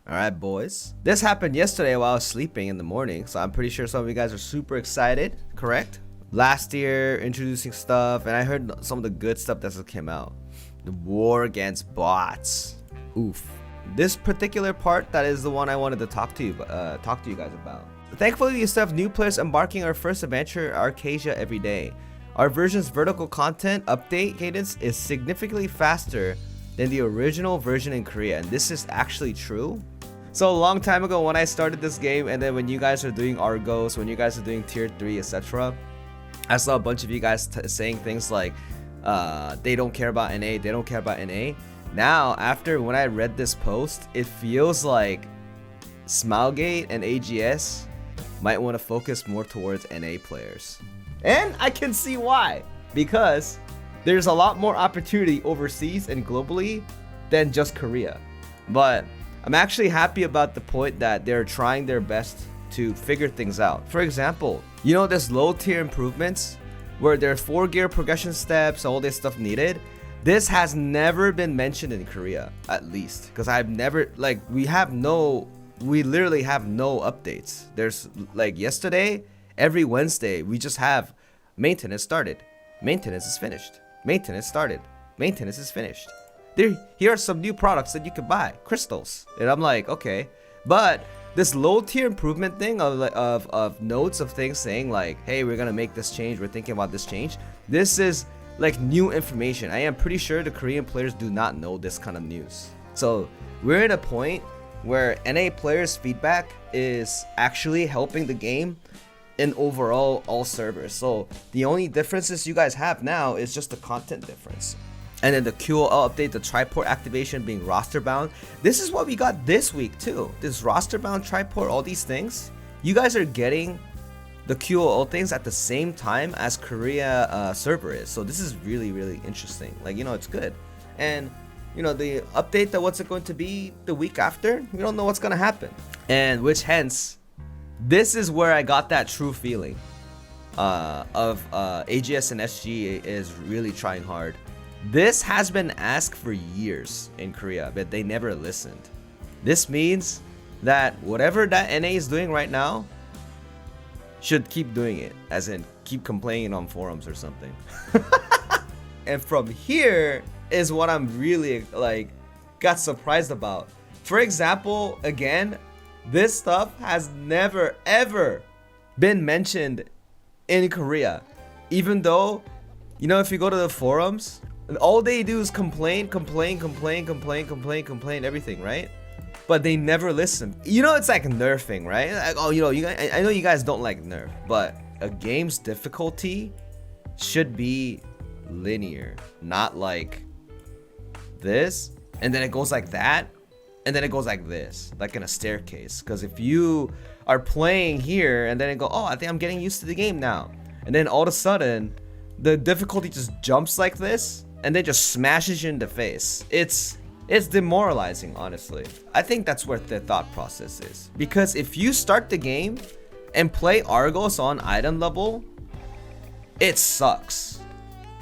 Alright, boys. This happened yesterday while I was sleeping in the morning, so I'm pretty sure some of you guys are super excited, correct? Last year, introducing stuff, and I heard some of the good stuff that just came out. The war against bots. Oof. This particular part, that is the one I wanted to talk to you guys about. Thankfully, we still have new players embarking our first adventure, Arcasia, every day. Our version's vertical content update cadence is significantly faster than the original version in Korea, and this is actually true. So a long time ago when I started this game, and then when you guys are doing Argos, when you guys are doing tier 3, etc., I saw a bunch of you guys saying things like they don't care about NA, they don't care about NA. Now, after when I read this post, it feels like Smilegate and AGS might want to focus more towards NA players. And I can see why, because there's a lot more opportunity overseas and globally than just Korea. But I'm actually happy about the point that they're trying their best to figure things out. For example, you know, there's low tier improvements where there are 4 gear progression steps, all this stuff needed. This has never been mentioned in Korea, at least, because I've never, like, we literally have no updates. There's, like, yesterday, every Wednesday, we just have maintenance started, maintenance is finished, maintenance started, maintenance is finished. Here are some new products that you can buy, crystals. And I'm like, okay. But this low tier improvement thing of notes of things saying like, hey, we're gonna make this change, we're thinking about this change. This is like new information. I am pretty sure the Korean players do not know this kind of news. So we're at a point where NA players' feedback is actually helping the game in overall all servers. So the only differences you guys have now is just the content difference. And then the QoL update, the triport activation being roster bound. This is what we got this week too. This roster bound triport, all these things. You guys are getting the QoL things at the same time as Korea server is. So this is really, really interesting. Like, you know, it's good. And, you know, the update that what's it going to be the week after, we don't know what's going to happen. And which hence, this is where I got that true feeling of AGS and SG is really trying hard. This has been asked for years in Korea, but they never listened. This means that whatever that NA is doing right now should keep doing it, as in keep complaining on forums or something. And from here is what I'm really like got surprised about. For example, again, this stuff has never ever been mentioned in Korea, even though, you know, if you go to the forums, and all they do is complain, everything, right? But they never listen. You know, it's like nerfing, right? Like, oh, you know, I know you guys don't like nerf, but a game's difficulty should be linear, not like this, and then it goes like that, and then it goes like this, like in a staircase. Because if you are playing here, and then it go, oh, I think I'm getting used to the game now, and then all of a sudden, the difficulty just jumps like this, and then just smashes you in the face. It's demoralizing, honestly. I think that's where the thought process is. Because if you start the game and play Argos on item level, it sucks.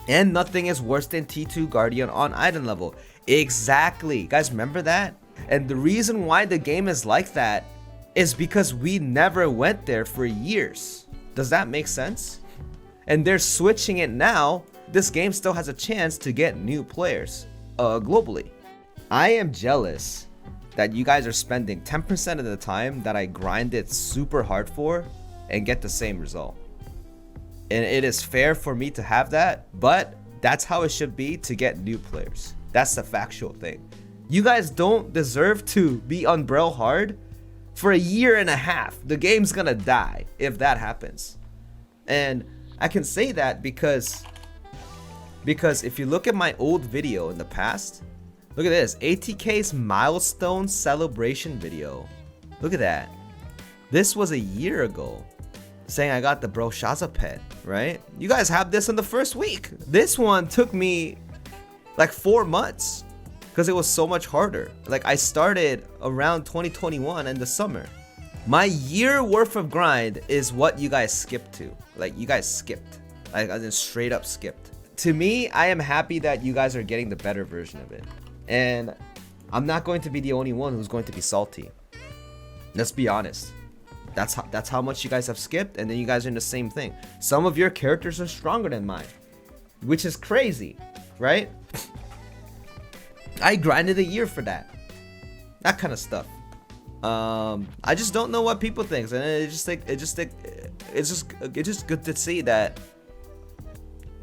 And nothing is worse than T2 Guardian on item level. Exactly. Guys, remember that? And the reason why the game is like that is because we never went there for years. Does that make sense? And they're switching it now. This game still has a chance to get new players globally. I am jealous that you guys are spending 10% of the time that I grinded super hard for and get the same result. And it is fair for me to have that, but that's how it should be to get new players. That's the factual thing. You guys don't deserve to be on Braille hard for a year and a half. The game's gonna die if that happens. And I can say that because if you look at my old video in the past, look at this, ATK's milestone celebration video. Look at that. This was a year ago, saying I got the Bro Shaza pet, right? You guys have this in the first week. This one took me like 4 months because it was so much harder. Like, I started around 2021 in the summer. My year worth of grind is what you guys skipped to. Like, you guys skipped. Like, I just straight up skipped. To me, I am happy that you guys are getting the better version of it. And I'm not going to be the only one who's going to be salty. Let's be honest. That's how much you guys have skipped, and then you guys are in the same thing. Some of your characters are stronger than mine, which is crazy, right? I grinded a year for that kind of stuff. I just don't know what people think, and it's just good to see that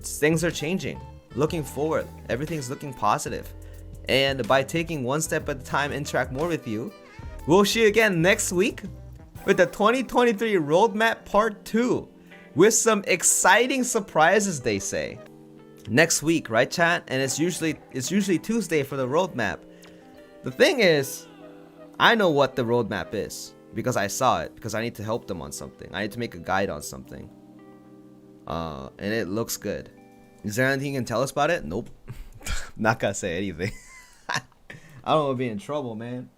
things are changing. Looking forward, everything's looking positive, and by taking one step at a time, interact more with you. We'll see you again next week with the 2023 roadmap part 2 with some exciting surprises, they say. Next week, right, chat? And it's usually Tuesday for the roadmap. The thing is, I know what the roadmap is because I saw it, because I need to help them on something. I need to make a guide on something. And it looks good. Is there anything you can tell us about it? Nope. Not gonna say anything. I don't want to be in trouble, man.